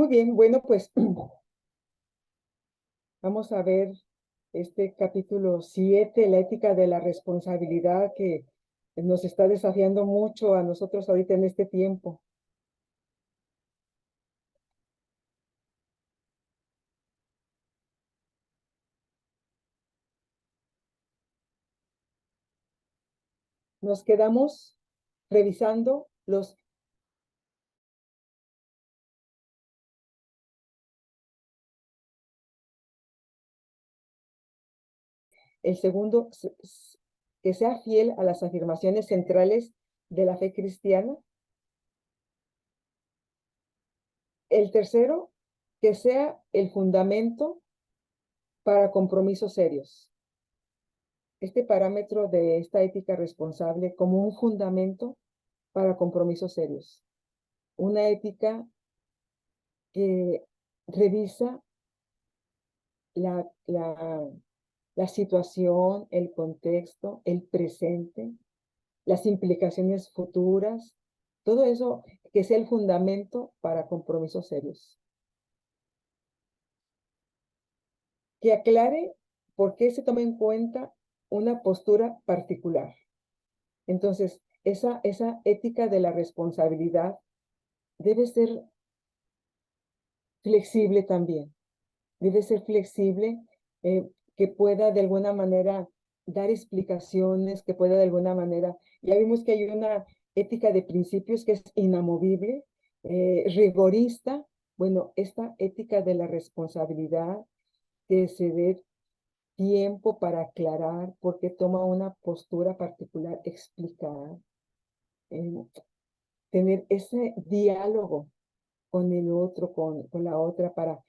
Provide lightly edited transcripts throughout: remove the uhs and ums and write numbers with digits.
Muy bien, bueno, pues vamos a ver este capítulo 7, la ética de la responsabilidad que nos está desafiando mucho a nosotros ahorita en este tiempo. Nos quedamos revisando el segundo, que sea fiel a las afirmaciones centrales de la fe cristiana. El tercero, que sea el fundamento para compromisos serios. Este parámetro de esta ética responsable como un fundamento para compromisos serios. Una ética que revisa la, la, la situación, el contexto, el presente, las implicaciones futuras, todo eso que sea el fundamento para compromisos serios. Que aclare por qué se toma en cuenta una postura particular. Entonces, esa ética de la responsabilidad debe ser flexible también. Debe ser flexible, que pueda de alguna manera dar explicaciones, que pueda de alguna manera. Ya vimos que hay una ética de principios que es inamovible, rigorista. Bueno, esta ética de la responsabilidad, que se dé tiempo para aclarar por qué toma una postura particular, explicar, eh, tener ese diálogo con el otro, con la otra, para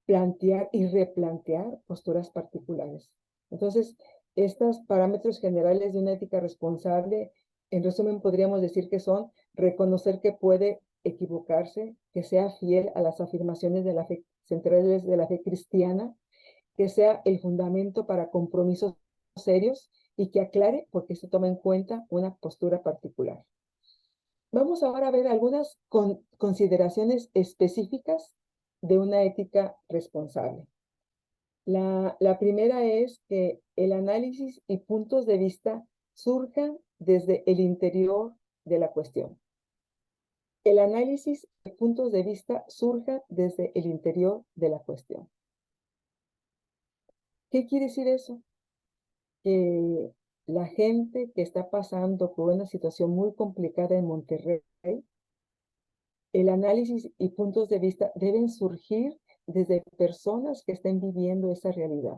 plantear y replantear posturas particulares. Entonces, estos parámetros generales de una ética responsable, en resumen, podríamos decir que son reconocer que puede equivocarse, que sea fiel a las afirmaciones de la fe, centrales de la fe cristiana, que sea el fundamento para compromisos serios y que aclare por qué se toma en cuenta una postura particular. Vamos ahora a ver algunas consideraciones específicas de una ética responsable. La primera es que el análisis y puntos de vista surjan desde el interior de la cuestión. El análisis y puntos de vista surjan desde el interior de la cuestión. ¿Qué quiere decir eso? Que la gente que está pasando por una situación muy complicada en Monterrey, el análisis y puntos de vista deben surgir desde personas que estén viviendo esa realidad.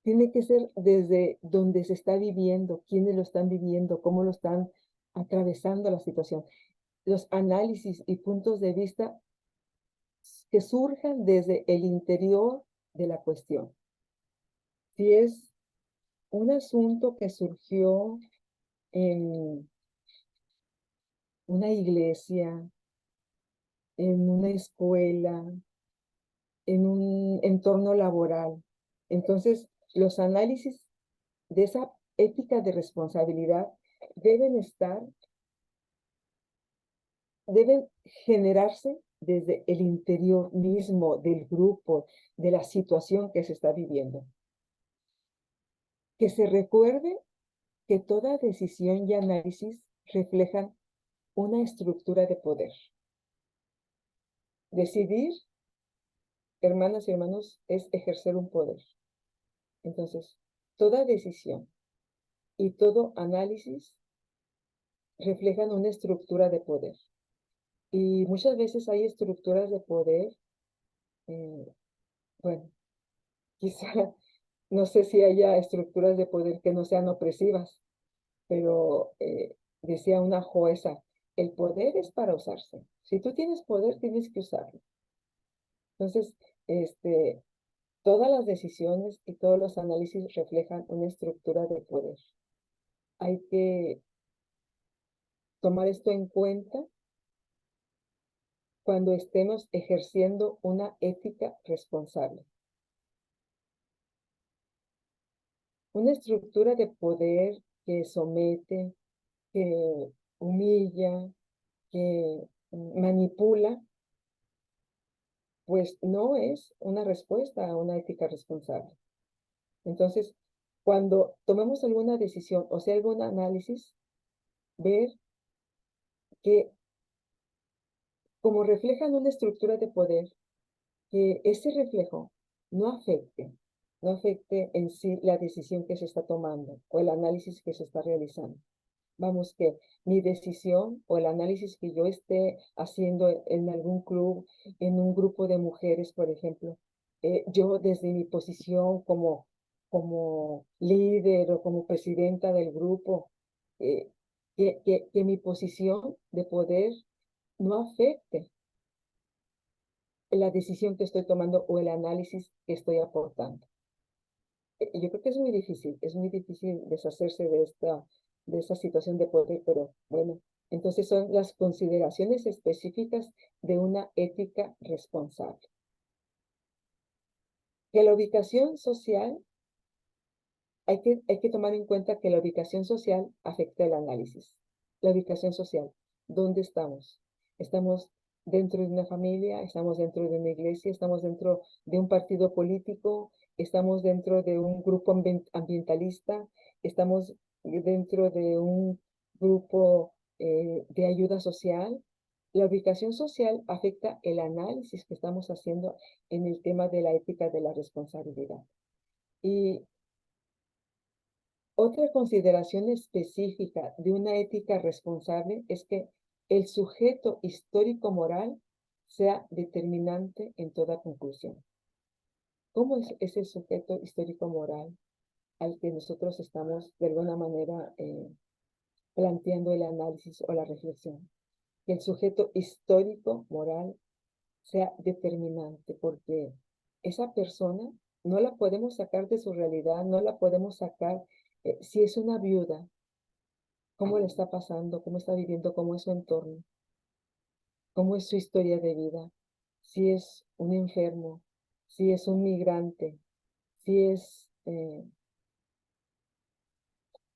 Tiene que ser desde donde se está viviendo, quiénes lo están viviendo, cómo lo están atravesando la situación. Los análisis y puntos de vista que surjan desde el interior de la cuestión. Si es un asunto que surgió en una iglesia, en una escuela, en un entorno laboral. Entonces, los análisis de esa ética de responsabilidad deben deben generarse desde el interior mismo del grupo, de la situación que se está viviendo. Que se recuerde que toda decisión y análisis reflejan una estructura de poder. Decidir, hermanas y hermanos, es ejercer un poder. Entonces, toda decisión y todo análisis reflejan una estructura de poder. Y muchas veces hay estructuras de poder, eh, bueno, quizá no sé si haya estructuras de poder que no sean opresivas, pero decía una jueza, el poder es para usarse. Si tú tienes poder, tienes que usarlo. Entonces, todas las decisiones y todos los análisis reflejan una estructura de poder. Hay que tomar esto en cuenta cuando estemos ejerciendo una ética responsable. Una estructura de poder que somete, que humilla, que manipula, pues no es una respuesta a una ética responsable. Entonces, cuando tomemos alguna decisión o sea algún análisis, ver que como reflejan una estructura de poder, que ese reflejo no afecte, no afecte en sí la decisión que se está tomando o el análisis que se está realizando. Vamos, que mi decisión o el análisis que yo esté haciendo en algún club, en un grupo de mujeres, por ejemplo, yo desde mi posición como líder o como presidenta del grupo, eh, que mi posición de poder no afecte la decisión que estoy tomando o el análisis que estoy aportando. Yo creo que es muy difícil deshacerse de esta situación de poder, pero bueno, entonces son las consideraciones específicas de una ética responsable. Que la ubicación social, hay que tomar en cuenta que la ubicación social afecta el análisis. La ubicación social, ¿dónde estamos? ¿Estamos dentro de una familia? ¿Estamos dentro de una iglesia? ¿Estamos dentro de un partido político? ¿Estamos dentro de un grupo ambientalista? ¿Estamos dentro de un grupo de ayuda social? La ubicación social afecta el análisis que estamos haciendo en el tema de la ética de la responsabilidad. Y otra consideración específica de una ética responsable es que el sujeto histórico-moral sea determinante en toda conclusión. ¿Cómo es ese sujeto histórico-moral al que nosotros estamos de alguna manera planteando el análisis o la reflexión? Que el sujeto histórico-moral sea determinante, porque esa persona no la podemos sacar de su realidad, no la podemos sacar si es una viuda, cómo le está pasando, cómo está viviendo, cómo es su entorno, cómo es su historia de vida, si es un enfermo, si es un migrante, si es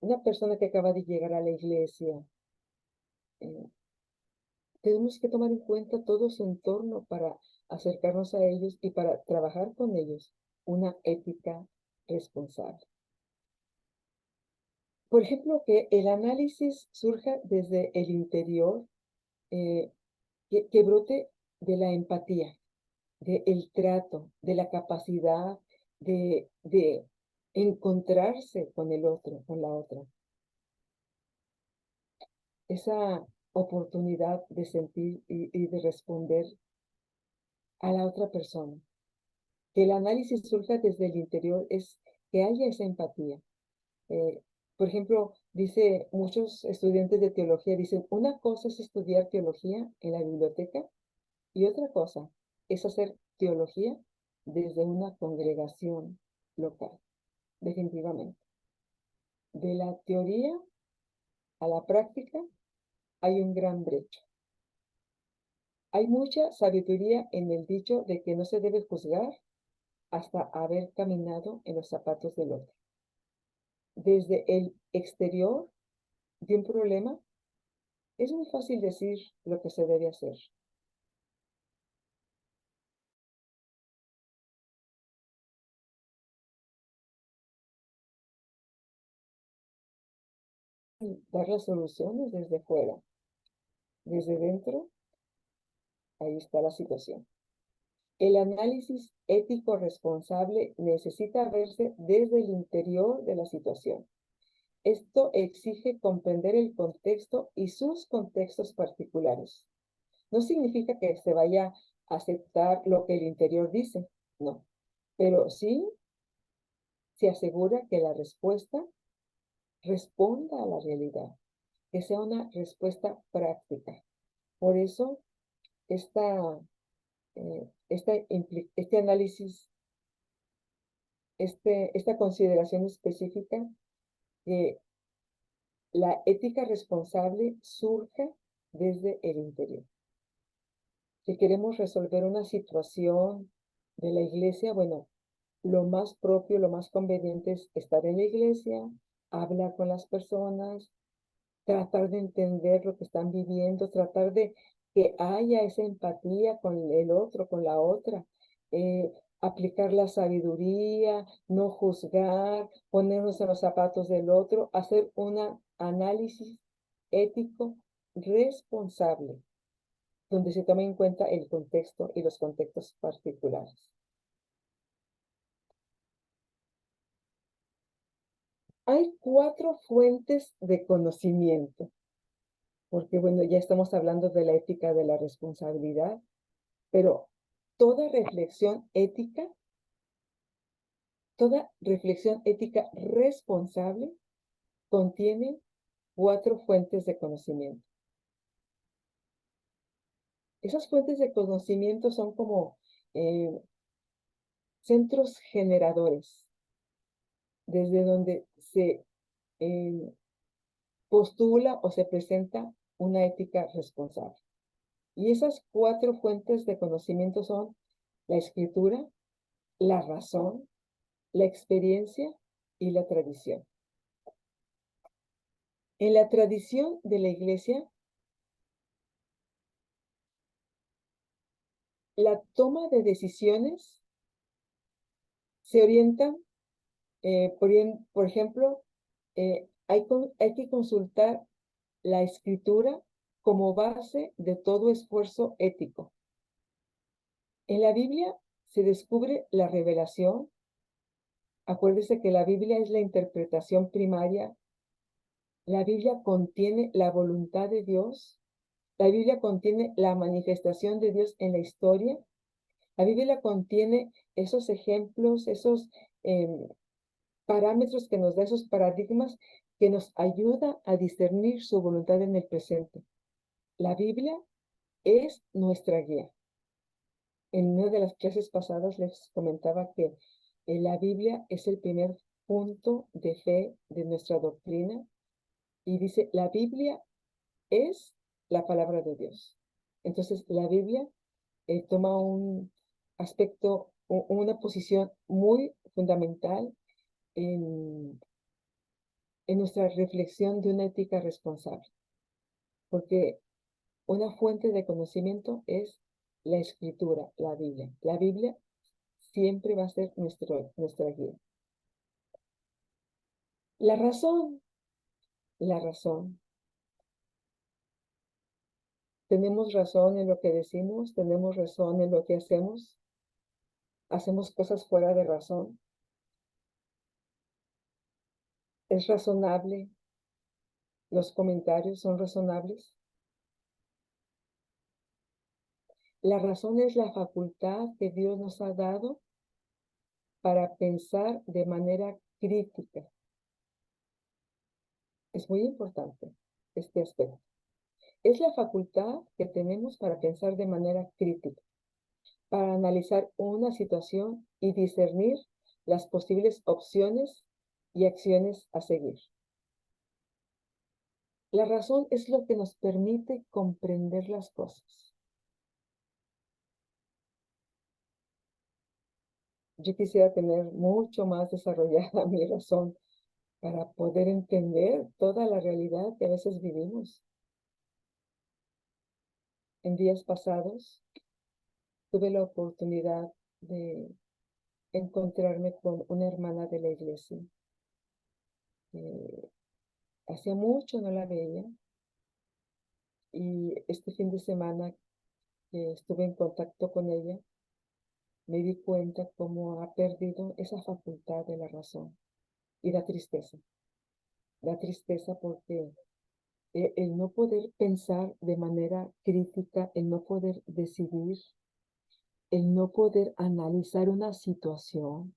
una persona que acaba de llegar a la iglesia. Eh, Tenemos que tomar en cuenta todo su entorno para acercarnos a ellos y para trabajar con ellos una ética responsable. Por ejemplo, que el análisis surja desde el interior, eh, que brote de la empatía, del trato, de la capacidad de encontrarse con el otro, con la otra. Esa oportunidad de sentir y de responder a la otra persona. Que el análisis surja desde el interior es que haya esa empatía. Eh, por ejemplo, dice, muchos estudiantes de teología dicen, una cosa es estudiar teología en la biblioteca y otra cosa es hacer teología desde una congregación local, definitivamente. De la teoría a la práctica hay un gran brecho. Hay mucha sabiduría en el dicho de que no se debe juzgar hasta haber caminado en los zapatos del otro. Desde el exterior de un problema, es muy fácil decir lo que se debe hacer. Dar las soluciones desde fuera. Desde dentro, ahí está la situación. El análisis ético responsable necesita verse desde el interior de la situación. Esto exige comprender el contexto y sus contextos particulares. No significa que se vaya a aceptar lo que el interior dice, no, pero sí se asegura que la respuesta responda a la realidad, que sea una respuesta práctica. Por eso, este análisis, esta consideración específica, que la ética responsable surja desde el interior. Si queremos resolver una situación de la iglesia, bueno, lo más propio, lo más conveniente es estar en la iglesia, hablar con las personas, tratar de entender lo que están viviendo, tratar de que haya esa empatía con el otro, con la otra, aplicar la sabiduría, no juzgar, ponernos en los zapatos del otro, hacer un análisis ético responsable, donde se tome en cuenta el contexto y los contextos particulares. Hay 4 fuentes de conocimiento, porque bueno, ya estamos hablando de la ética de la responsabilidad, pero toda reflexión ética, toda reflexión ética responsable contiene 4 fuentes de conocimiento. Esas fuentes de conocimiento son como centros generadores, desde donde se postula o se presenta una ética responsable. Y esas 4 fuentes de conocimiento son la escritura, la razón, la experiencia y la tradición. En la tradición de la Iglesia, la toma de decisiones se orienta, por ejemplo, hay que consultar la escritura como base de todo esfuerzo ético. En la Biblia se descubre la revelación. Acuérdese que la Biblia es la interpretación primaria. La Biblia contiene la voluntad de Dios. La Biblia contiene la manifestación de Dios en la historia. La Biblia contiene esos ejemplos, esos parámetros que nos da, esos paradigmas que nos ayuda a discernir su voluntad en el presente. La Biblia es nuestra guía. En una de las clases pasadas les comentaba que la Biblia es el primer punto de fe de nuestra doctrina y dice, la Biblia es la palabra de Dios. Entonces, la Biblia toma un aspecto, una posición muy fundamental en nuestra reflexión de una ética responsable, porque una fuente de conocimiento es la escritura, la Biblia. La Biblia siempre va a ser nuestra guía. La razón, la razón. Tenemos razón en lo que decimos, tenemos razón en lo que hacemos cosas fuera de razón. ¿Es razonable? ¿Los comentarios son razonables? La razón es la facultad que Dios nos ha dado para pensar de manera crítica. Es muy importante este aspecto. Es la facultad que tenemos para pensar de manera crítica, para analizar una situación y discernir las posibles opciones y acciones a seguir. La razón es lo que nos permite comprender las cosas. Yo quisiera tener mucho más desarrollada mi razón para poder entender toda la realidad que a veces vivimos. En días pasados tuve la oportunidad de encontrarme con una hermana de la iglesia. Hacía mucho no la veía y este fin de semana que estuve en contacto con ella, me di cuenta cómo ha perdido esa facultad de la razón y da tristeza porque el no poder pensar de manera crítica, el no poder decidir, el no poder analizar una situación,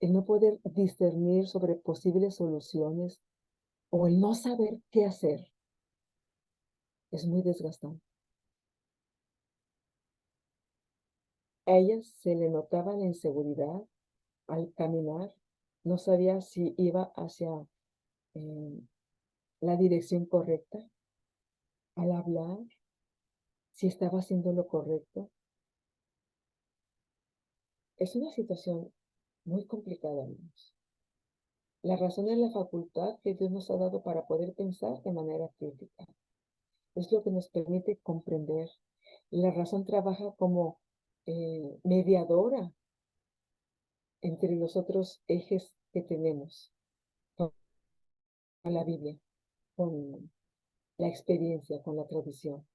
el no poder discernir sobre posibles soluciones o el no saber qué hacer, es muy desgastante. A ella se le notaba la inseguridad al caminar, no sabía si iba hacia la dirección correcta, al hablar, si estaba haciendo lo correcto. Es una situación muy complicada, amigos. La razón es la facultad que Dios nos ha dado para poder pensar de manera crítica. Es lo que nos permite comprender. La razón trabaja como mediadora entre los otros ejes que tenemos, con la Biblia, con la experiencia, con la tradición.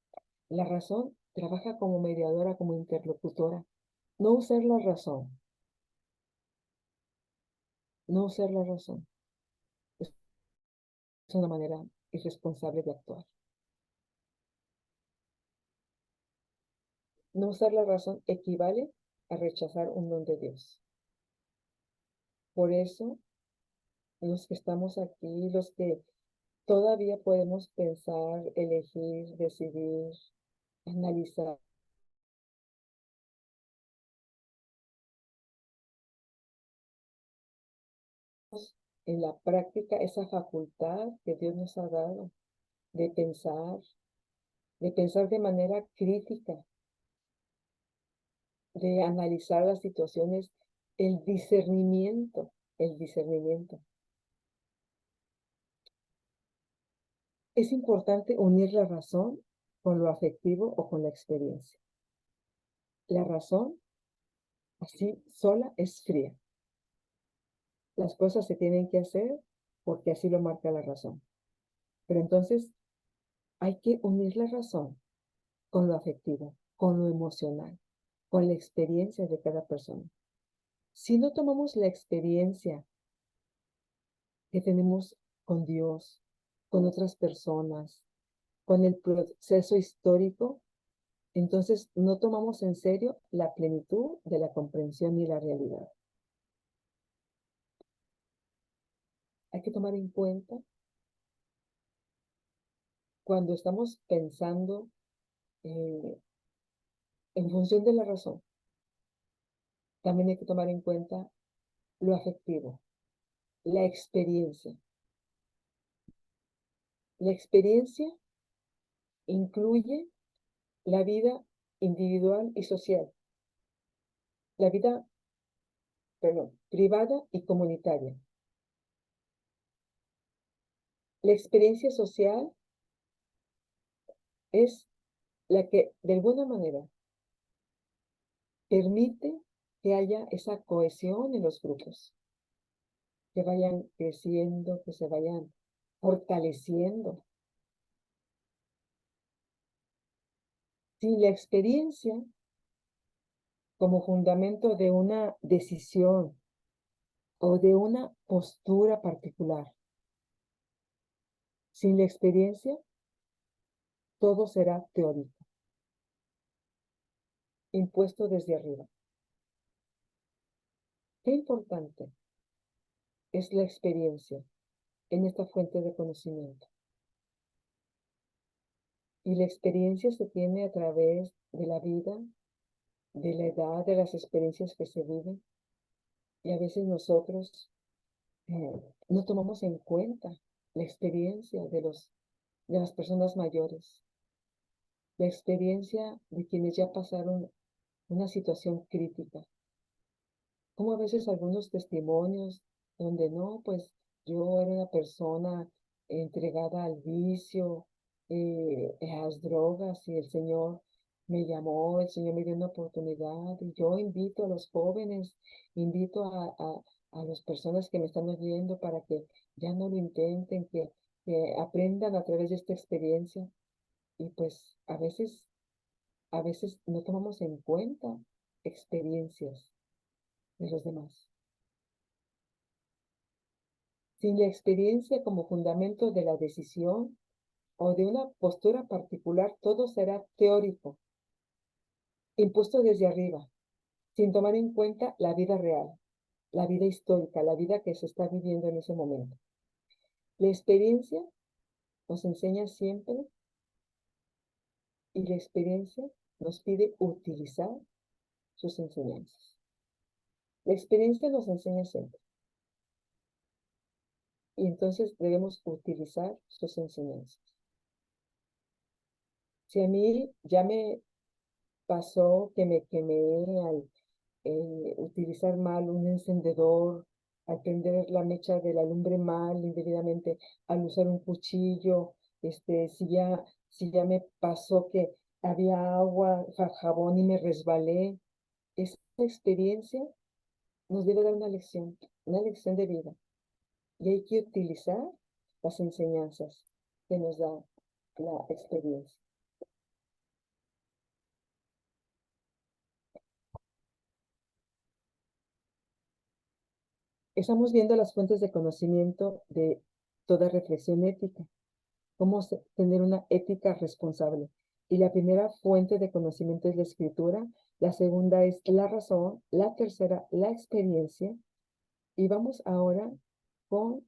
La razón trabaja como mediadora, como interlocutora. No usar la razón, no usar la razón es una manera irresponsable de actuar. No usar la razón equivale a rechazar un don de Dios. Por eso, los que estamos aquí, los que todavía podemos pensar, elegir, decidir, analizar en la práctica esa facultad que Dios nos ha dado de pensar de manera crítica, de analizar las situaciones, el discernimiento, el discernimiento. Es importante unir la razón con lo afectivo o con la experiencia. La razón, así sola, es fría. Las cosas se tienen que hacer porque así lo marca la razón. Pero entonces hay que unir la razón con lo afectivo, con lo emocional, con la experiencia de cada persona. Si no tomamos la experiencia que tenemos con Dios, con otras personas, con el proceso histórico, entonces no tomamos en serio la plenitud de la comprensión y la realidad. Hay que tomar en cuenta cuando estamos pensando en función de la razón, también hay que tomar en cuenta lo afectivo, la experiencia. La experiencia incluye la vida individual y social, la vida, perdón, privada y comunitaria. La experiencia social es la que, de alguna manera, permite que haya esa cohesión en los grupos, que vayan creciendo, que se vayan fortaleciendo. Sin la experiencia como fundamento de una decisión o de una postura particular, sin la experiencia, todo será teórico, impuesto desde arriba. Qué importante es la experiencia en esta fuente de conocimiento. Y la experiencia se tiene a través de la vida, de la edad, de las experiencias que se viven. Y a veces nosotros no tomamos en cuenta la experiencia de las personas mayores, la experiencia de quienes ya pasaron una situación crítica. Como a veces algunos testimonios donde no, pues yo era una persona entregada al vicio, a las drogas, y el Señor me llamó, el Señor me dio una oportunidad, y yo invito a los jóvenes, invito a las personas que me están oyendo para que ya no lo intenten, que aprendan a través de esta experiencia. Y pues a veces no tomamos en cuenta experiencias de los demás. Sin la experiencia como fundamento de la decisión o de una postura particular, todo será teórico, impuesto desde arriba, sin tomar en cuenta la vida real, la vida histórica, la vida que se está viviendo en ese momento. La experiencia nos enseña siempre y la experiencia nos pide utilizar sus enseñanzas. La experiencia nos enseña siempre y entonces debemos utilizar sus enseñanzas. Si a mí ya me pasó que me quemé al utilizar mal un encendedor al prender la mecha de la lumbre mal, indebidamente, al usar un cuchillo, si ya me pasó que había agua, jabón y me resbalé. Esa experiencia nos debe dar una lección de vida. Y hay que utilizar las enseñanzas que nos da la experiencia. Estamos viendo las fuentes de conocimiento de toda reflexión ética, cómo tener una ética responsable. Y la primera fuente de conocimiento es la escritura, la segunda es la razón, la tercera la experiencia. Y vamos ahora con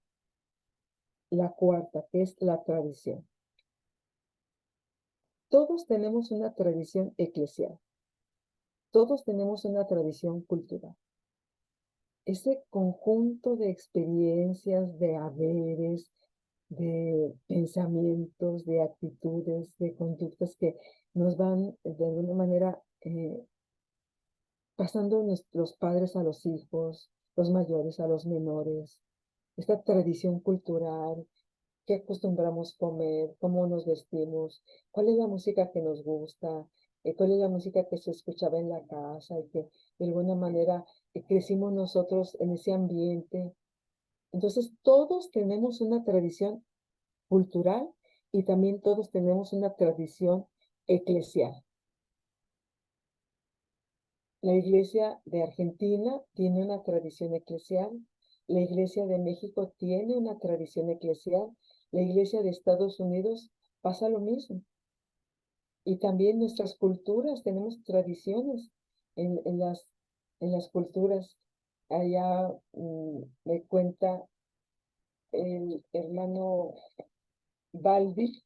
la cuarta, que es la tradición. Todos tenemos una tradición eclesial, todos tenemos una tradición cultural. Ese conjunto de experiencias, de haberes, de pensamientos, de actitudes, de conductas que nos van de alguna manera pasando los padres a los hijos, los mayores a los menores, esta tradición cultural, qué acostumbramos comer, cómo nos vestimos, cuál es la música que nos gusta, cuál es la música que se escuchaba en la casa y que de alguna manera crecimos nosotros en ese ambiente. Entonces, todos tenemos una tradición cultural y también todos tenemos una tradición eclesial. La Iglesia de Argentina tiene una tradición eclesial, la Iglesia de México tiene una tradición eclesial, la Iglesia de Estados Unidos pasa lo mismo. Y también nuestras culturas, tenemos tradiciones en las culturas. Allá me cuenta el hermano Balbi,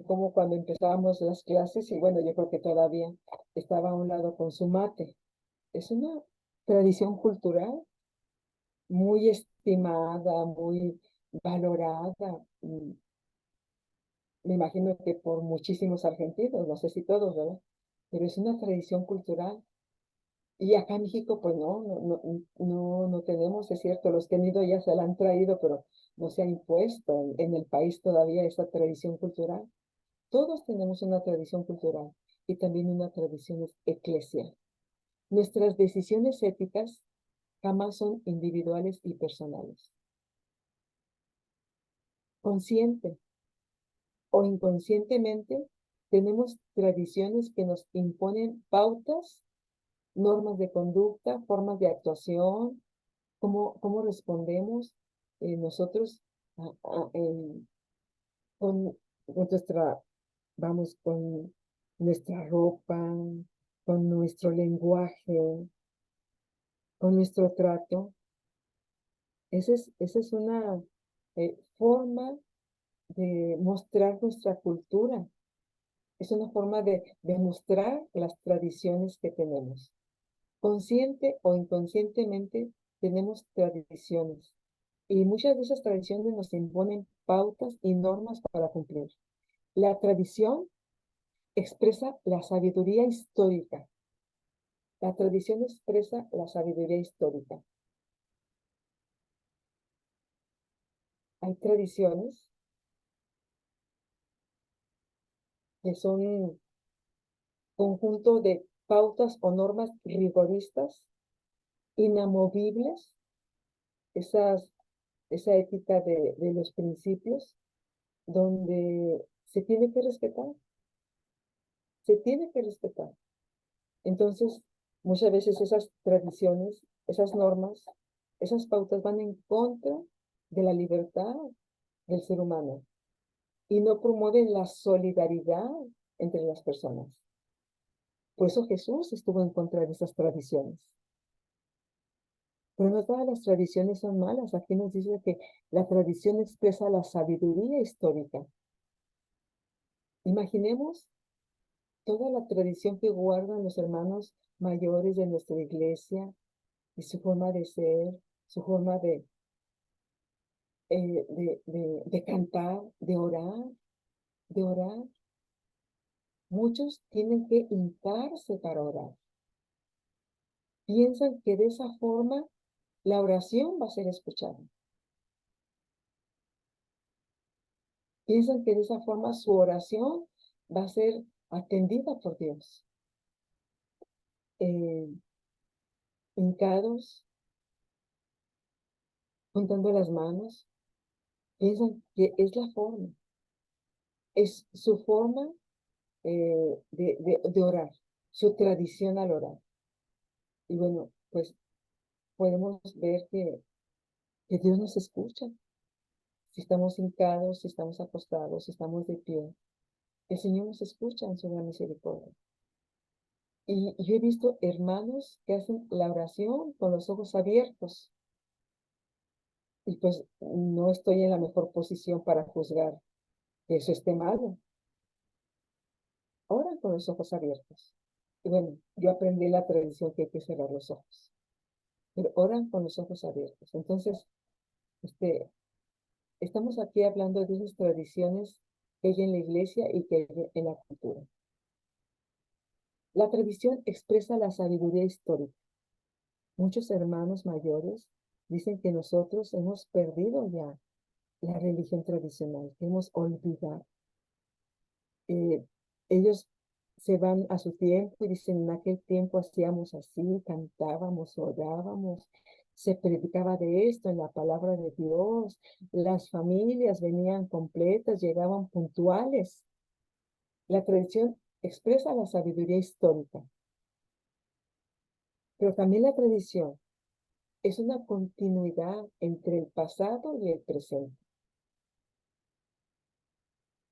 como cuando empezábamos las clases, y bueno, yo creo que todavía estaba a un lado con su mate. Es una tradición cultural muy estimada, muy valorada. Me imagino que por muchísimos argentinos, no sé si todos, ¿verdad? Pero es una tradición cultural. Y acá en México, pues no tenemos, es cierto, los que han ido ya se la han traído, pero no se ha impuesto en el país todavía esa tradición cultural. Todos tenemos una tradición cultural y también una tradición eclesial. Nuestras decisiones éticas jamás son individuales y personales. Consciente o inconscientemente, tenemos tradiciones que nos imponen pautas, normas de conducta, formas de actuación, cómo respondemos nosotros con nuestra, vamos, con nuestra ropa, con nuestro lenguaje, con nuestro trato. Esa es una forma de mostrar nuestra cultura. Es una forma de demostrar las tradiciones que tenemos. Consciente o inconscientemente tenemos tradiciones y muchas de esas tradiciones nos imponen pautas y normas para cumplir. La tradición expresa la sabiduría histórica. La tradición expresa la sabiduría histórica. Hay tradiciones que son un conjunto de pautas o normas rigoristas, inamovibles, esa ética de los principios, donde se tiene que respetar, se tiene que respetar. Entonces, muchas veces esas tradiciones, esas normas, esas pautas van en contra de la libertad del ser humano y no promueven la solidaridad entre las personas. Por eso Jesús estuvo en contra de esas tradiciones. Pero no todas las tradiciones son malas. Aquí nos dice que la tradición expresa la sabiduría histórica. Imaginemos toda la tradición que guardan los hermanos mayores de nuestra iglesia y su forma de ser, su forma de cantar, de orar. Muchos tienen que hincarse para orar. Piensan que de esa forma la oración va a ser escuchada. Piensan que de esa forma su oración va a ser atendida por Dios. Hincados, juntando las manos, piensan que es la forma, es su forma de orar, su tradición al orar. Y bueno, pues podemos ver que Dios nos escucha. Si estamos hincados, si estamos acostados, si estamos de pie, el Señor nos escucha en su gran misericordia. Y yo he visto hermanos que hacen la oración con los ojos abiertos. Y pues no estoy en la mejor posición para juzgar que eso esté malo. Oran con los ojos abiertos. Y bueno, yo aprendí la tradición que hay que cerrar los ojos. Pero oran con los ojos abiertos. Entonces, estamos aquí hablando de esas tradiciones que hay en la iglesia y que hay en la cultura. La tradición expresa la sabiduría histórica. Muchos hermanos mayores dicen que nosotros hemos perdido ya la religión tradicional, que hemos olvidado. Ellos se van a su tiempo y dicen, en aquel tiempo hacíamos así, cantábamos, orábamos, se predicaba de esto en la palabra de Dios, las familias venían completas, llegaban puntuales. La tradición expresa la sabiduría histórica, pero también la tradición es una continuidad entre el pasado y el presente.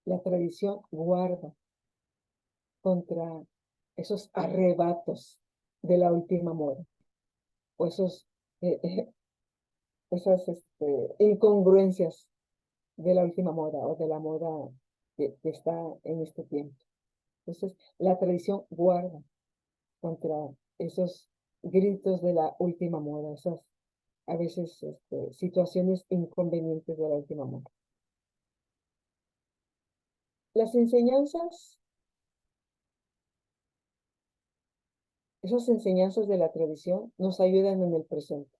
La tradición guarda contra esos arrebatos de la última moda, o esas incongruencias de la última moda o de la moda que está en este tiempo. Entonces, la tradición guarda contra esos gritos de la última moda, esas a veces situaciones inconvenientes de la última moda. Las enseñanzas, esas enseñanzas de la tradición nos ayudan en el presente.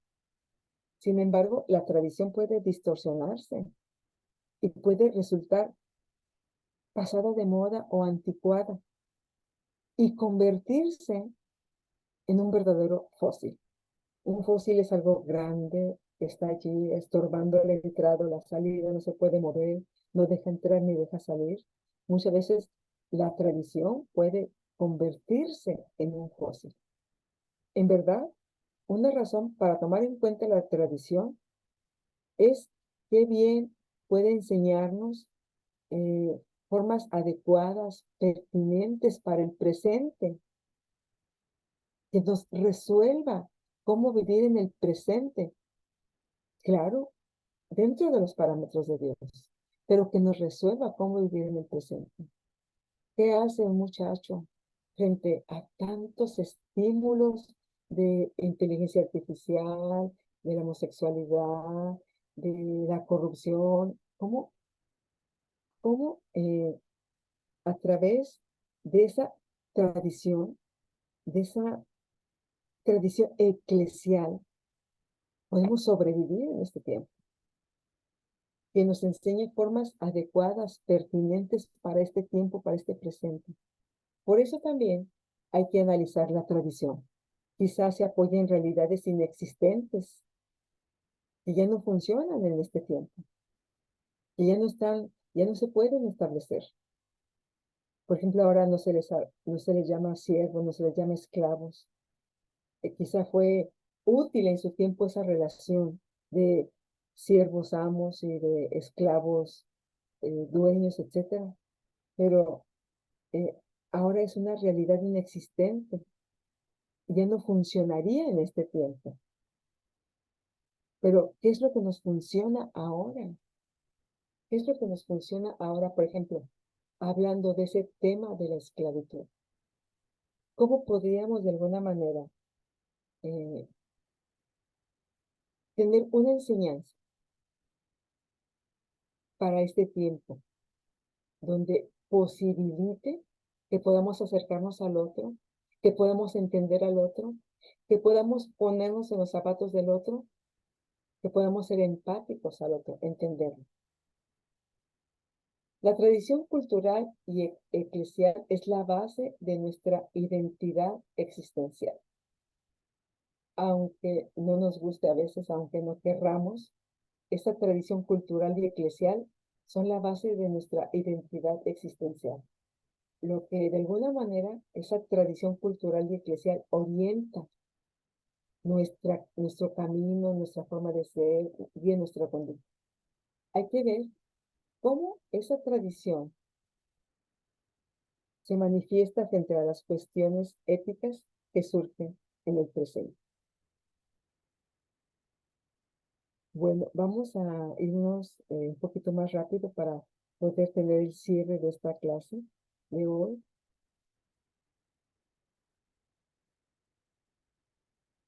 Sin embargo, la tradición puede distorsionarse y puede resultar pasada de moda o anticuada y convertirse en un verdadero fósil. Un fósil es algo grande, que está allí estorbando la entrada, la salida, no se puede mover, no deja entrar ni deja salir. Muchas veces la tradición puede convertirse en un fósil. En verdad, una razón para tomar en cuenta la tradición es qué bien puede enseñarnos formas adecuadas, pertinentes para el presente, que nos resuelva cómo vivir en el presente. Claro, dentro de los parámetros de Dios, pero que nos resuelva cómo vivir en el presente. ¿Qué hace un muchacho frente a tantos estímulos de inteligencia artificial, de la homosexualidad, de la corrupción? ¿Cómo a través de esa tradición, de esa tradición eclesial, podemos sobrevivir en este tiempo? Que nos enseñe formas adecuadas, pertinentes para este tiempo, para este presente. Por eso también hay que analizar la tradición. Quizás se apoye en realidades inexistentes que ya no funcionan en este tiempo, que ya no se pueden establecer. Por ejemplo, ahora no se les llama siervos, no se les llama esclavos. Quizá fue útil en su tiempo esa relación de siervos amos y de esclavos dueños, etcétera. Pero ahora es una realidad inexistente. Ya no funcionaría en este tiempo. Pero, ¿qué es lo que nos funciona ahora? ¿Qué es lo que nos funciona ahora, por ejemplo, hablando de ese tema de la esclavitud? ¿Cómo podríamos de alguna manera eh, tener una enseñanza para este tiempo donde posibilite que podamos acercarnos al otro, que podamos entender al otro, que podamos ponernos en los zapatos del otro que podamos ser empáticos al otro, entenderlo. La tradición cultural y eclesial es la base de nuestra identidad existencial. Aunque no nos guste a veces, aunque no querramos, esta tradición cultural y eclesial son la base de nuestra identidad existencial. Lo que de alguna manera esa tradición cultural y eclesial orienta nuestro camino, nuestra forma de ser y en nuestra conducta. Hay que ver cómo esa tradición se manifiesta frente a las cuestiones éticas que surgen en el presente. Bueno, vamos a irnos un poquito más rápido para poder tener el cierre de esta clase de hoy.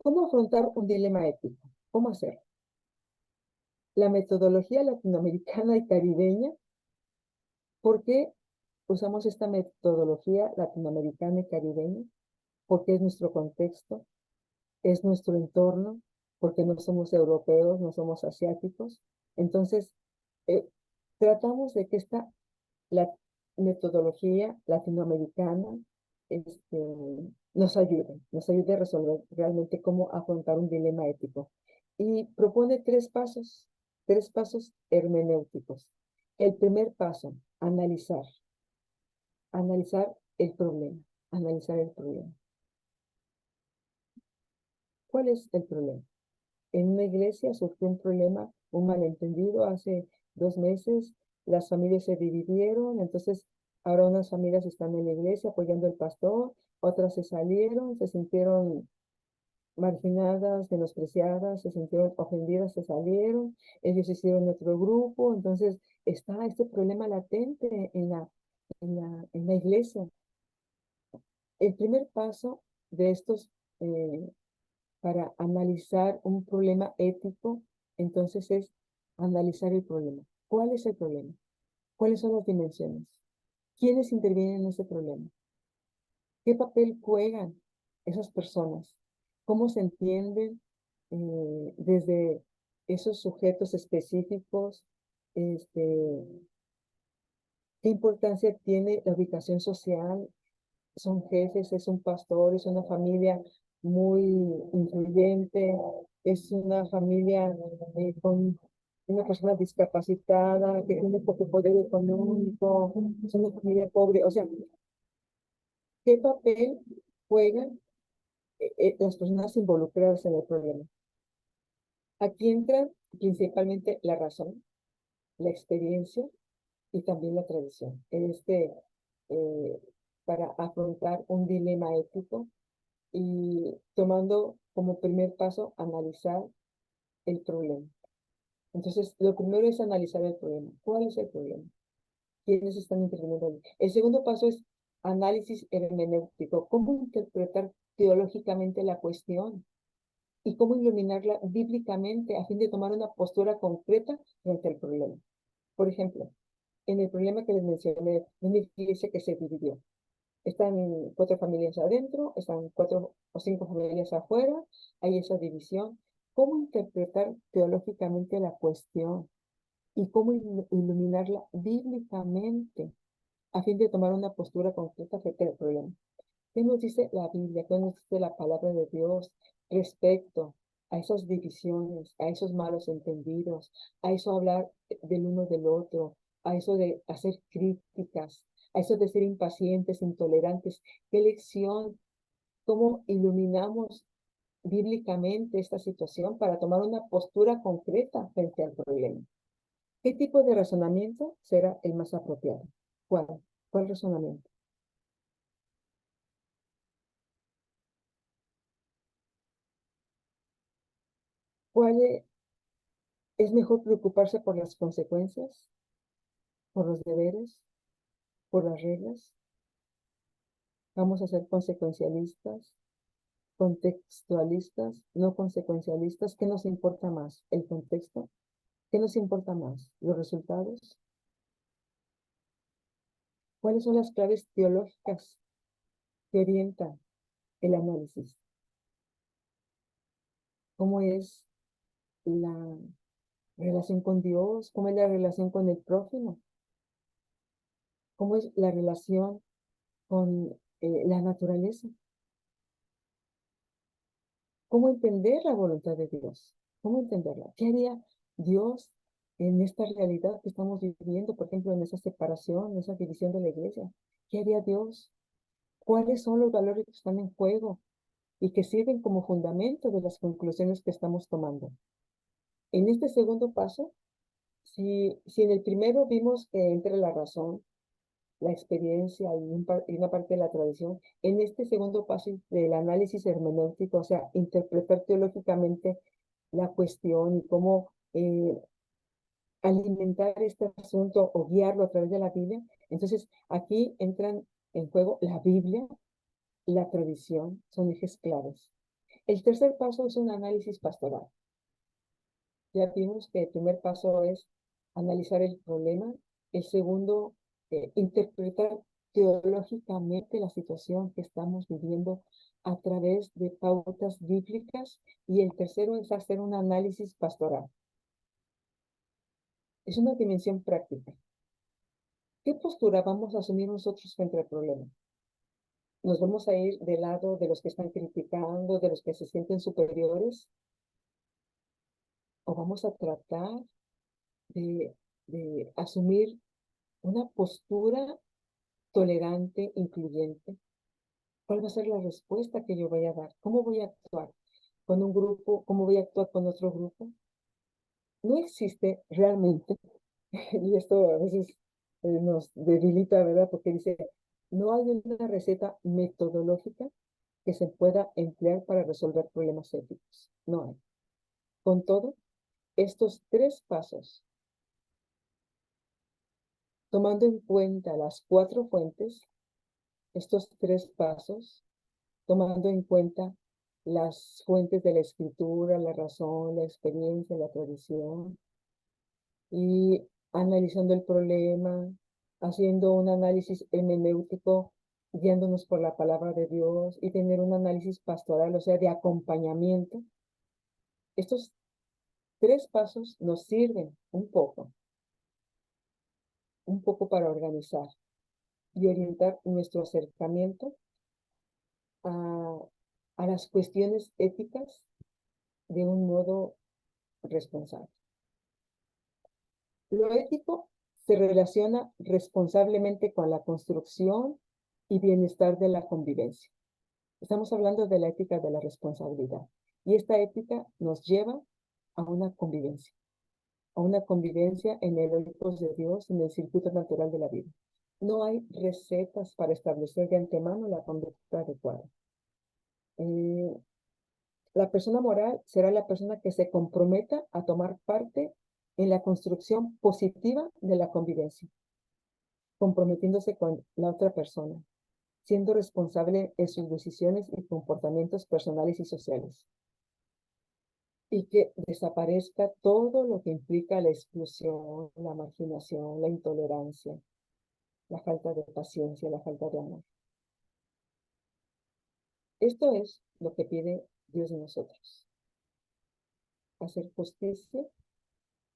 ¿Cómo afrontar un dilema ético? ¿Cómo hacerlo? La metodología latinoamericana y caribeña. ¿Por qué usamos esta metodología latinoamericana y caribeña? Porque es nuestro contexto, es nuestro entorno, porque no somos europeos, no somos asiáticos. Entonces, eh, tratamos de que la metodología latinoamericana este, nos ayude a resolver realmente cómo afrontar un dilema ético. Y propone tres pasos hermenéuticos. El primer paso, analizar el problema, analizar el problema. ¿Cuál es el problema? En una iglesia surgió un problema, un malentendido hace 2 meses, las familias se dividieron, entonces ahora unas familias están en la iglesia apoyando al pastor, otras se salieron, se sintieron marginadas, menospreciadas, se sintieron ofendidas, se salieron, ellos hicieron otro grupo, entonces está este problema latente en la iglesia. El primer paso de estos para analizar un problema ético, entonces es analizar el problema. ¿Cuál es el problema? ¿Cuáles son las dimensiones? ¿Quiénes intervienen en ese problema? ¿Qué papel juegan esas personas? ¿Cómo se entienden desde esos sujetos específicos? Este, ¿Qué importancia tiene la ubicación social? ¿Son jefes? ¿Es un pastor? ¿Es una familia muy influyente? ¿Es una familia con una persona discapacitada que tiene poco poder económico? ¿Es una familia pobre? O sea, ¿qué papel juegan las personas involucradas en el problema? Aquí entra principalmente la razón, la experiencia y también la tradición. Eh, para afrontar un dilema ético y tomando como primer paso analizar el problema. Entonces, lo primero es analizar el problema. ¿Cuál es el problema? ¿Quiénes están interviniendo ahí? El segundo paso es análisis hermenéutico. ¿Cómo interpretar teológicamente la cuestión? Y cómo iluminarla bíblicamente a fin de tomar una postura concreta frente al problema. Por ejemplo, en el problema que les mencioné, una iglesia que se dividió. Están 4 familias adentro, están 4 o 5 familias afuera, hay esa división. ¿Cómo interpretar teológicamente la cuestión y cómo iluminarla bíblicamente a fin de tomar una postura concreta frente al problema? ¿Qué nos dice la Biblia? ¿Qué nos dice la palabra de Dios respecto a esas divisiones, a esos malos entendidos, a eso hablar del uno del otro, a eso de hacer críticas, a eso de ser impacientes, intolerantes? ¿Qué lección, cómo iluminamos bíblicamente esta situación para tomar una postura concreta frente al problema? ¿Qué tipo de razonamiento será el más apropiado? ¿Cuál? ¿Cuál razonamiento? ¿Cuál es mejor preocuparse por las consecuencias, por los deberes, por las reglas? Vamos a ser consecuencialistas, contextualistas, no consecuencialistas. ¿Qué nos importa más? ¿El contexto? ¿Qué nos importa más? ¿Los resultados? ¿Cuáles son las claves teológicas que orientan el análisis? ¿Cómo es la relación con Dios, cómo es la relación con el prójimo, cómo es la relación con la naturaleza, cómo entender la voluntad de Dios, cómo entenderla. ¿Qué haría Dios en esta realidad que estamos viviendo, por ejemplo, en esa separación, en esa división de la iglesia? ¿Qué haría Dios? ¿Cuáles son los valores que están en juego y que sirven como fundamento de las conclusiones que estamos tomando? En este segundo paso, si en el primero vimos que entre la razón, la experiencia y una parte de la tradición, en este segundo paso del análisis hermenéutico, o sea, interpretar teológicamente la cuestión y cómo alimentar este asunto o guiarlo a través de la Biblia, entonces aquí entran en juego la Biblia, la tradición, son ejes claves. El tercer paso es un análisis pastoral. Ya vimos que el primer paso es analizar el problema, el segundo, interpretar teológicamente la situación que estamos viviendo a través de pautas bíblicas, y el tercero es hacer un análisis pastoral. Es una dimensión práctica. ¿Qué postura vamos a asumir nosotros frente al problema? ¿Nos vamos a ir del lado de los que están criticando, de los que se sienten superiores? ¿O vamos a tratar de, de asumir una postura tolerante, incluyente? ¿Cuál va a ser la respuesta que yo voy a dar? ¿Cómo voy a actuar con un grupo? ¿Cómo voy a actuar con otro grupo? No existe realmente, y esto a veces nos debilita, ¿verdad? Porque dice, no hay una receta metodológica que se pueda emplear para resolver problemas éticos. No hay. Con todo, estos tres pasos, tomando en cuenta las cuatro fuentes, estos tres pasos, tomando en cuenta las fuentes de la escritura, la razón, la experiencia, la tradición, y analizando el problema, haciendo un análisis hermenéutico, guiándonos por la palabra de Dios, y tener un análisis pastoral, o sea, de acompañamiento. Estos tres pasos nos sirven un poco para organizar y orientar nuestro acercamiento a, a las cuestiones éticas de un modo responsable. Lo ético se relaciona responsablemente con la construcción y bienestar de la convivencia. Estamos hablando de la ética de la responsabilidad. Y esta ética nos lleva a una convivencia en el oikos de Dios, en el circuito natural de la vida. No hay recetas para establecer de antemano la conducta adecuada. La persona moral será la persona que se comprometa a tomar parte en la construcción positiva de la convivencia, comprometiéndose con la otra persona, siendo responsable en sus decisiones y comportamientos personales y sociales, y que desaparezca todo lo que implica la exclusión, la marginación, la intolerancia, la falta de paciencia, la falta de amor. Esto es lo que pide Dios de nosotros: hacer justicia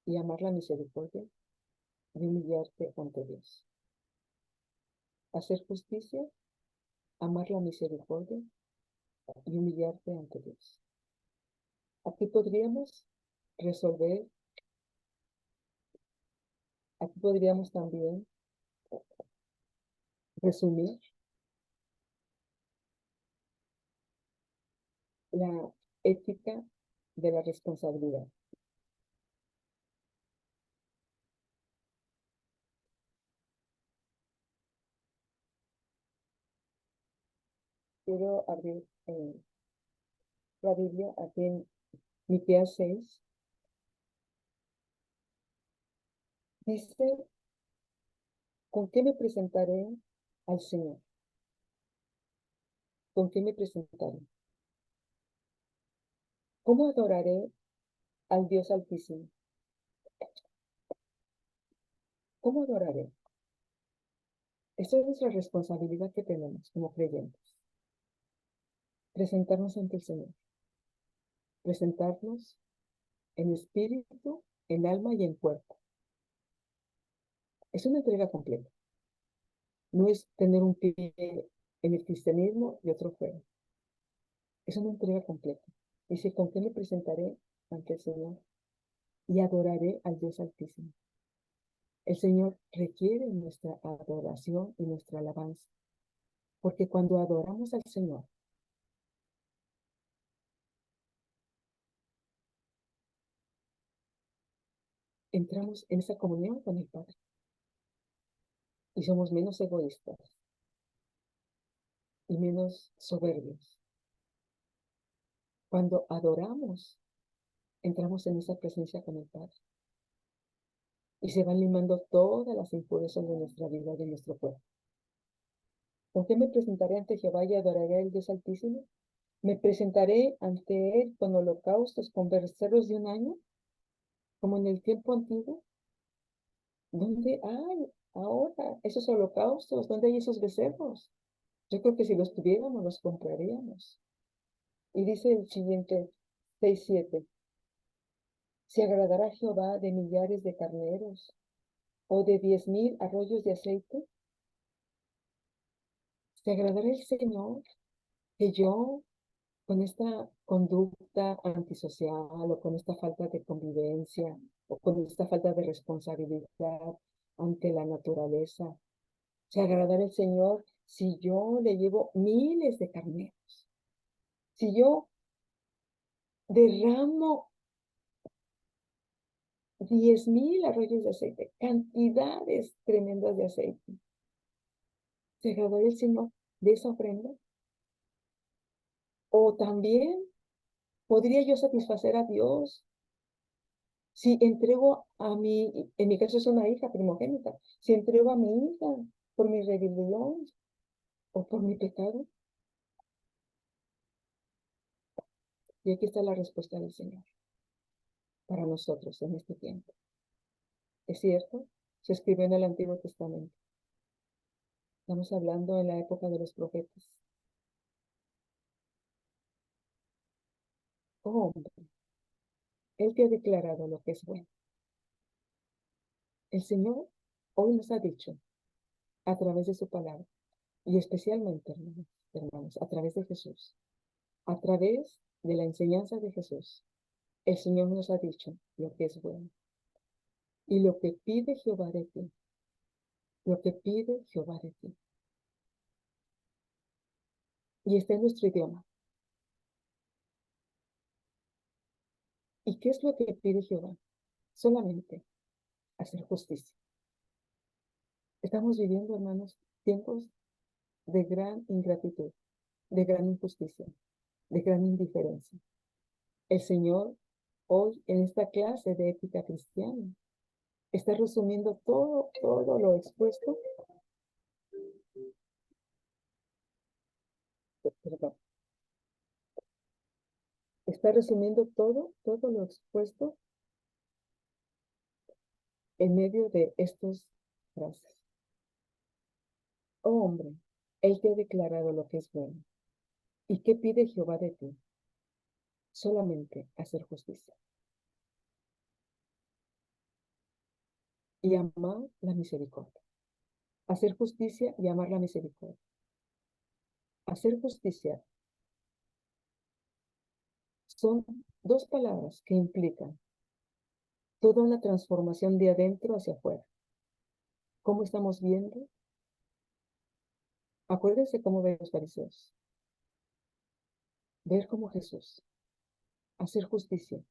y amar la misericordia y humillarte ante Dios. Hacer justicia, amar la misericordia y humillarte ante Dios. Aquí podríamos resolver, aquí podríamos también resumir la ética de la responsabilidad. Quiero abrir la Biblia aquí en Miqueas 6. Dice: ¿con qué me presentaré al Señor? ¿Con qué me presentaré? ¿Cómo adoraré al Dios Altísimo? ¿Cómo adoraré? Esa es la responsabilidad que tenemos como creyentes: presentarnos ante el Señor, presentarnos en espíritu, en alma y en cuerpo. Es una entrega completa. No es tener un pie en el cristianismo y otro fuera. Es una entrega completa. Dice, ¿con qué me presentaré ante el Señor? Y adoraré al Dios Altísimo. El Señor requiere nuestra adoración y nuestra alabanza. Porque cuando adoramos al Señor, entramos en esa comunión con el Padre. Y somos menos egoístas y menos soberbios. Cuando adoramos, entramos en esa presencia con el Padre. Y se van limando todas las impurezas de nuestra vida, de nuestro cuerpo. ¿Con qué me presentaré ante Jehová y adoraré al Dios Altísimo? ¿Me presentaré ante Él con holocaustos, con becerros de un año, como en el tiempo antiguo? ¿Dónde hay ahora esos holocaustos? ¿Dónde hay esos becerros? Yo creo que si los tuviéramos, los compraríamos. Y dice el siguiente, 6:7. ¿Se agradará Jehová de millares de carneros o de 10,000 arroyos de aceite? ¿Se agradará el Señor que yo, con esta conducta antisocial o con esta falta de convivencia o con esta falta de responsabilidad ante la naturaleza, se agradará el Señor si yo le llevo miles de carneros, si yo derramo 10,000 arroyos de aceite, cantidades tremendas de aceite? ¿Se agradará el Señor de esa ofrenda? O también podría yo satisfacer a Dios si entrego a en mi caso es una hija primogénita, si entrego a mi hija por mi rebelión o por mi pecado. Y aquí está la respuesta del Señor para nosotros en este tiempo. Es cierto, se escribió en el Antiguo Testamento. Estamos hablando en la época de los profetas. Oh, hombre, Él te ha declarado lo que es bueno. El Señor hoy nos ha dicho a través de su palabra, y especialmente, hermanos, a través de Jesús, a través de la enseñanza de Jesús, el Señor nos ha dicho lo que es bueno. Y lo que pide Jehová de ti, lo que pide Jehová de ti. Y está en nuestro idioma. ¿Y qué es lo que pide Jehová? Solamente hacer justicia. Estamos viviendo, hermanos, tiempos de gran ingratitud, de gran injusticia, de gran indiferencia. El Señor, hoy, en esta clase de ética cristiana, está resumiendo todo lo expuesto, perdón, está resumiendo todo lo expuesto en medio de estas frases. Oh hombre, Él te ha declarado lo que es bueno. ¿Y qué pide Jehová de ti? Solamente hacer justicia y amar la misericordia. Hacer justicia y amar la misericordia. Hacer justicia son dos palabras que implican toda una transformación de adentro hacia afuera. ¿Cómo estamos viendo? Acuérdense cómo ven los fariseos. Ver como Jesús. Hacer justicia.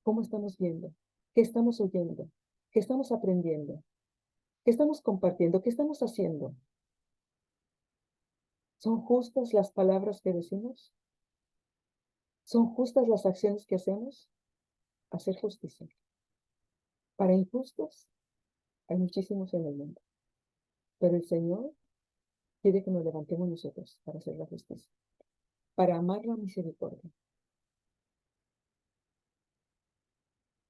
¿Cómo estamos viendo? ¿Qué estamos oyendo? ¿Qué estamos aprendiendo? ¿Qué estamos compartiendo? ¿Qué estamos haciendo? ¿Son justas las palabras que decimos? ¿Son justas las acciones que hacemos? Hacer justicia. Para injustos hay muchísimos en el mundo, pero el Señor quiere que nos levantemos nosotros para hacer la justicia, para amar la misericordia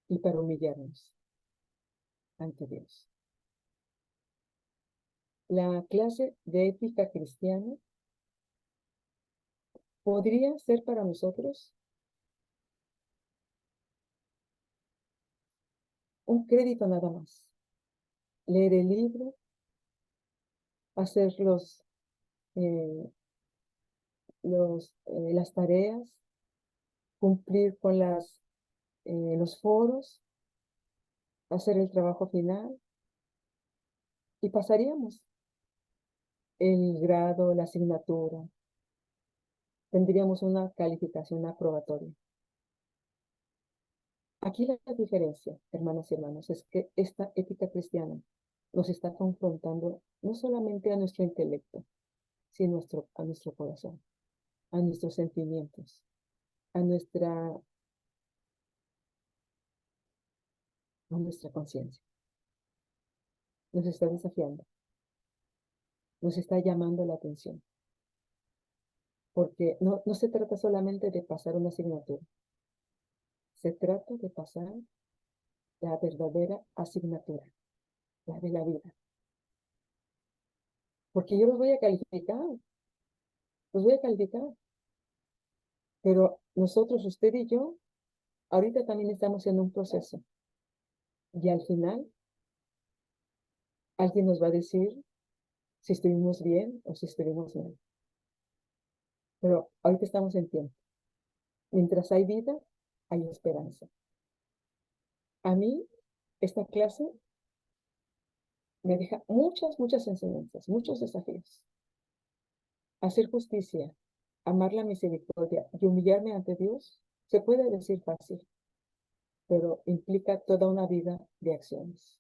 y para humillarnos ante Dios. La clase de ética cristiana podría ser para nosotros un crédito nada más. Leer el libro, hacer las tareas, cumplir con los foros, hacer el trabajo final y pasaríamos el grado, la asignatura. Tendríamos una calificación aprobatoria. Aquí la diferencia, hermanas y hermanos, es que esta ética cristiana nos está confrontando no solamente a nuestro intelecto, sino a nuestro corazón, a nuestros sentimientos, a nuestra conciencia. Nos está desafiando, nos está llamando la atención, porque no se trata solamente de pasar una asignatura, se trata de pasar la verdadera asignatura, la de la vida. Porque yo los voy a calificar, pero nosotros, usted y yo, ahorita también estamos en un proceso. Y al final, alguien nos va a decir si estuvimos bien o si estuvimos mal. Pero ahorita estamos en tiempo. Mientras hay vida, hay esperanza. A mí, esta clase me deja muchas enseñanzas, muchos desafíos. Hacer justicia, amar la misericordia y humillarme ante Dios, se puede decir fácil, pero implica toda una vida de acciones.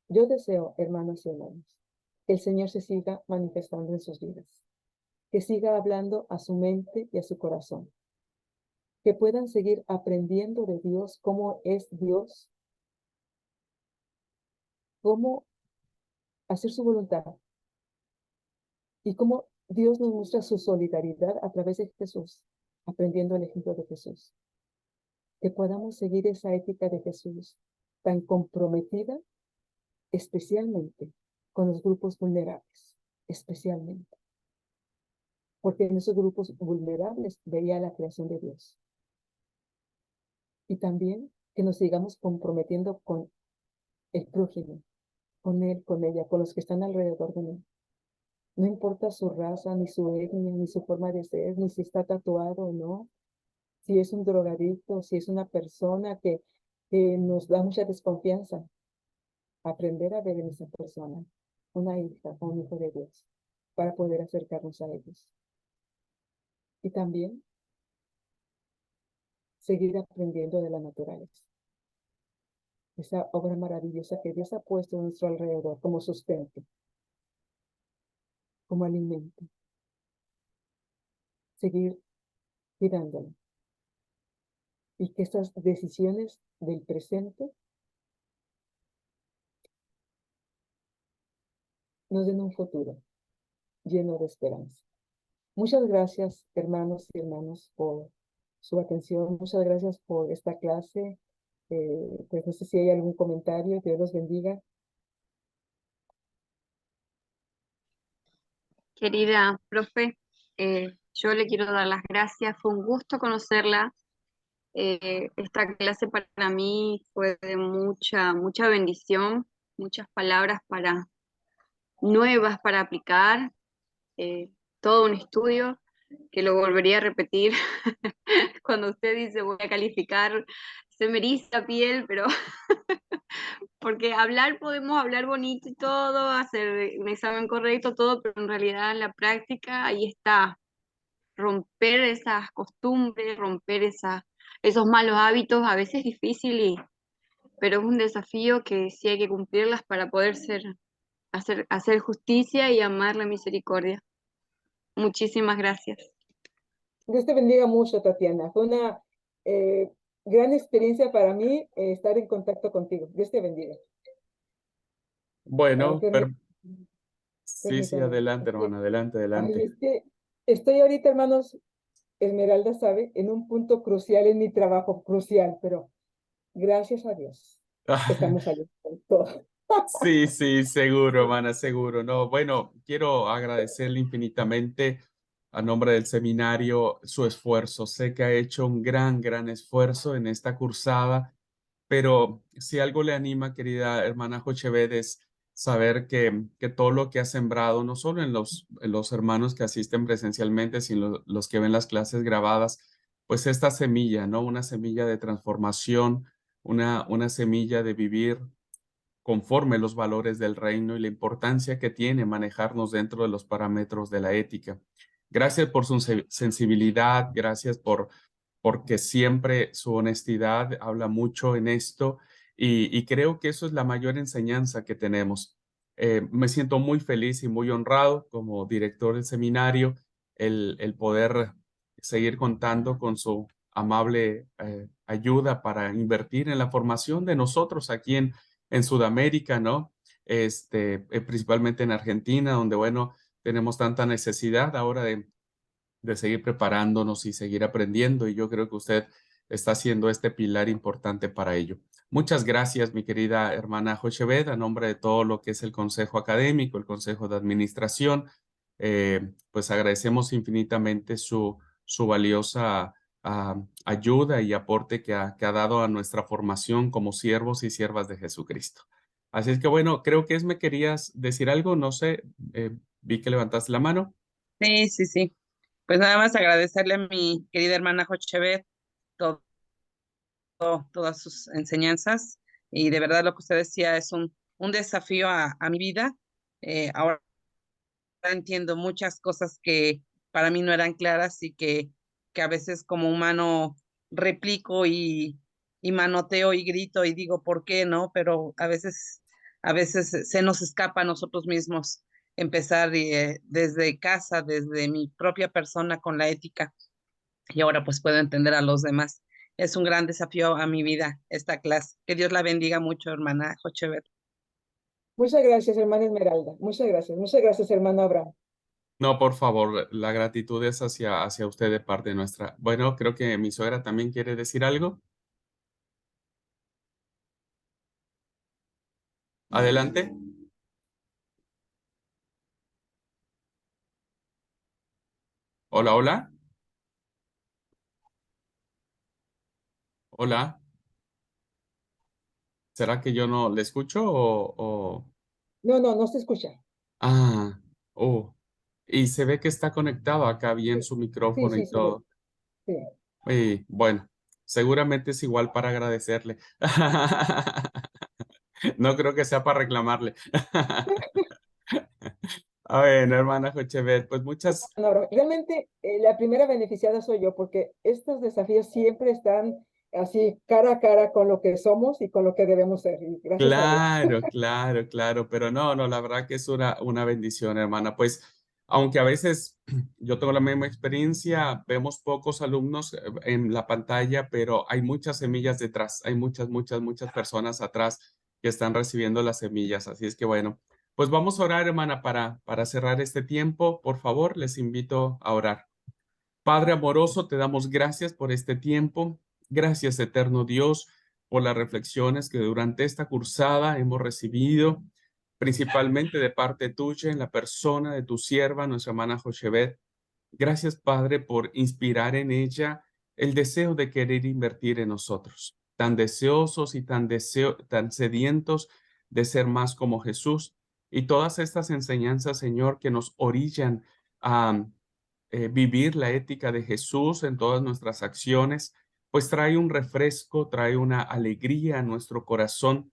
Yo deseo, hermanos y hermanas, que el Señor se siga manifestando en sus vidas, que siga hablando a su mente y a su corazón, que puedan seguir aprendiendo de Dios, cómo es Dios, cómo hacer su voluntad y cómo Dios nos muestra su solidaridad a través de Jesús, aprendiendo el ejemplo de Jesús. Que podamos seguir esa ética de Jesús tan comprometida, especialmente con los grupos vulnerables, especialmente. Porque en esos grupos vulnerables veía la creación de Dios. Y también que nos sigamos comprometiendo con el prójimo, con él, con ella, con los que están alrededor de mí. No importa su raza, ni su etnia, ni su forma de ser, ni si está tatuado o no, si es un drogadicto, si es una persona que nos da mucha desconfianza. Aprender a ver en esa persona una hija o un hijo de Dios para poder acercarnos a ellos. Y también seguir aprendiendo de la naturaleza. Esa obra maravillosa que Dios ha puesto a nuestro alrededor como sustento, como alimento. Seguir cuidándola. Y que estas decisiones del presente nos den un futuro lleno de esperanza. Muchas gracias, hermanos y hermanas, por su atención. Muchas gracias por esta clase. Pues no sé si hay algún comentario. Dios los bendiga. Querida profe, yo le quiero dar las gracias. Fue un gusto conocerla. Esta clase para mí fue de mucha bendición, muchas palabras nuevas para aplicar, todo un estudio que lo volvería a repetir. Cuando usted dice voy a calificar, se me eriza la piel, pero porque hablar podemos hablar bonito y todo, hacer un examen correcto, todo, pero en realidad en la práctica ahí está, romper esas costumbres, romper esos malos hábitos, a veces es difícil, pero es un desafío que sí hay que cumplirlas para poder hacer justicia y amar la misericordia. Muchísimas gracias. Dios te bendiga mucho, Tatiana. Fue una gran experiencia para mí estar en contacto contigo. Dios te bendiga. Bueno, sí, sí, Permítame. adelante, hermano, adelante, Ay, adelante. es que estoy ahorita, hermanos, Esmeralda sabe, en un punto crucial en mi trabajo, crucial, pero gracias a Dios estamos saliendo con todo. Sí, sí, seguro, hermana, seguro. No, bueno, quiero agradecerle infinitamente a nombre del seminario su esfuerzo. Sé que ha hecho un gran esfuerzo en esta cursada pero si algo le anima, querida hermana Jochebed, es saber que todo lo que ha sembrado, no solo en los hermanos que asisten presencialmente, sino los que ven las clases grabadas, pues esta semilla, ¿no? Una semilla de transformación, una semilla de vivir conforme los valores del reino y la importancia que tiene manejarnos dentro de los parámetros de la ética. Gracias por su sensibilidad, gracias porque siempre su honestidad habla mucho en esto y creo que eso es la mayor enseñanza que tenemos. Me siento muy feliz y muy honrado como director del seminario el poder seguir contando con su amable ayuda para invertir en la formación de nosotros aquí en Sudamérica, ¿no? Principalmente en Argentina, donde, bueno, tenemos tanta necesidad ahora de seguir preparándonos y seguir aprendiendo, y yo creo que usted está siendo este pilar importante para ello. Muchas gracias, mi querida hermana Jochebed, a nombre de todo lo que es el Consejo Académico, el Consejo de Administración, pues agradecemos infinitamente su valiosa ayuda y aporte que ha dado a nuestra formación como siervos y siervas de Jesucristo. Así es que bueno, creo que me querías decir algo, no sé, vi que levantaste la mano. Sí, sí, sí. Pues nada más agradecerle a mi querida hermana Jochebed todo, todas sus enseñanzas y de verdad lo que usted decía es un desafío a mi vida. Ahora entiendo muchas cosas que para mí no eran claras y que a veces como humano replico y manoteo y grito y digo, ¿por qué no? Pero a veces se nos escapa a nosotros mismos empezar desde casa, desde mi propia persona con la ética y ahora pues puedo entender a los demás. Es un gran desafío a mi vida esta clase. Que Dios la bendiga mucho, hermana Jochebed. Muchas gracias, hermana Esmeralda. Muchas gracias. Muchas gracias, hermano Abraham. No, por favor, la gratitud es hacia usted de parte nuestra. Bueno, creo que mi suegra también quiere decir algo. Adelante. Hola, hola. Hola. ¿Será que yo no le escucho No, no, no se escucha. Ah, oh. Y se ve que está conectado acá bien Sí, su sí, micrófono y sí, sí. todo. Sí. Y bueno, seguramente es igual para agradecerle. No creo que sea para reclamarle. Bueno, hermana Jochebed, pues muchas, No, realmente la primera beneficiada soy yo, porque estos desafíos siempre están así cara a cara con lo que somos y con lo que debemos ser. Y gracias a Dios. claro, claro, claro, pero no, no, la verdad que es una bendición, hermana. Pues, aunque a veces yo tengo la misma experiencia, vemos pocos alumnos en la pantalla, pero hay muchas semillas detrás, hay muchas, muchas, muchas personas atrás que están recibiendo las semillas. Así es que bueno, pues vamos a orar, hermana, para cerrar este tiempo. Por favor, les invito a orar. Padre amoroso, te damos gracias por este tiempo. Gracias, eterno Dios, por las reflexiones que durante esta cursada hemos recibido, principalmente de parte tuya en la persona de tu sierva, nuestra hermana Jochebed. Gracias, Padre, por inspirar en ella el deseo de querer invertir en nosotros, tan deseosos y tan sedientos de ser más como Jesús. Y todas estas enseñanzas, Señor, que nos orillan a vivir la ética de Jesús en todas nuestras acciones, pues trae un refresco, trae una alegría a nuestro corazón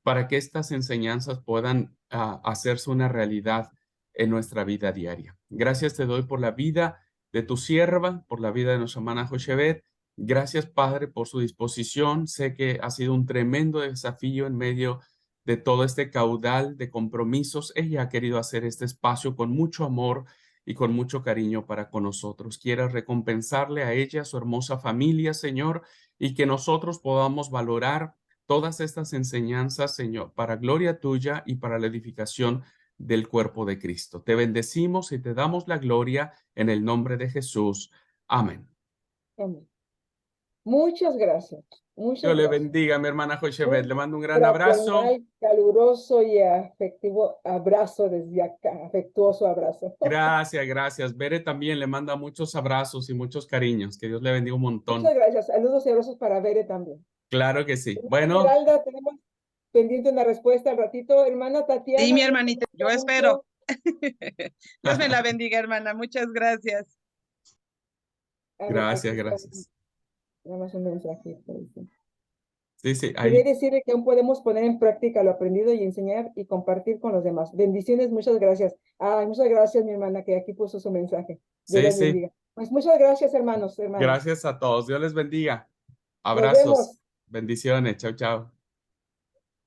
para que estas enseñanzas puedan hacerse una realidad en nuestra vida diaria. Gracias te doy por la vida de tu sierva, por la vida de nuestra hermana Jochebed. Gracias, Padre, por su disposición. Sé que ha sido un tremendo desafío en medio de todo este caudal de compromisos. Ella ha querido hacer este espacio con mucho amor y con mucho cariño para con nosotros. Quiera recompensarle a ella, a su hermosa familia, Señor, y que nosotros podamos valorar todas estas enseñanzas, Señor, para gloria tuya y para la edificación del cuerpo de Cristo. Te bendecimos y te damos la gloria en el nombre de Jesús. Amén. Amén. Muchas gracias. Dios Muchas le gracias. bendiga, mi hermana Jochebed. Le Un mando un gran abrazo. fraternal, caluroso y afectivo abrazo desde acá. Afectuoso abrazo. Gracias, gracias. Bere también le manda muchos abrazos y muchos cariños. Que Dios le bendiga un montón. Muchas gracias. Saludos y abrazos para Bere también. Claro que sí. Hermana Bueno, Esmeralda, tenemos pendiente una respuesta al ratito. Hermana Tatiana. Sí, mi nos hermanita, yo gusta espero. mucho. Dios me la bendiga, hermana. Muchas gracias. A ver, gracias, aquí está gracias. nada más un mensajito. Dice. Sí, sí, Quería ahí. decirle que aún podemos poner en práctica lo aprendido y enseñar y compartir con los demás. Bendiciones, muchas gracias. Ay, muchas gracias, mi hermana, que aquí puso su mensaje. Dios Sí, las sí. bendiga. Pues muchas gracias, hermanos, hermanas. Gracias a todos. Dios les bendiga. Nos Abrazos. vemos. Bendiciones. Chao, chao.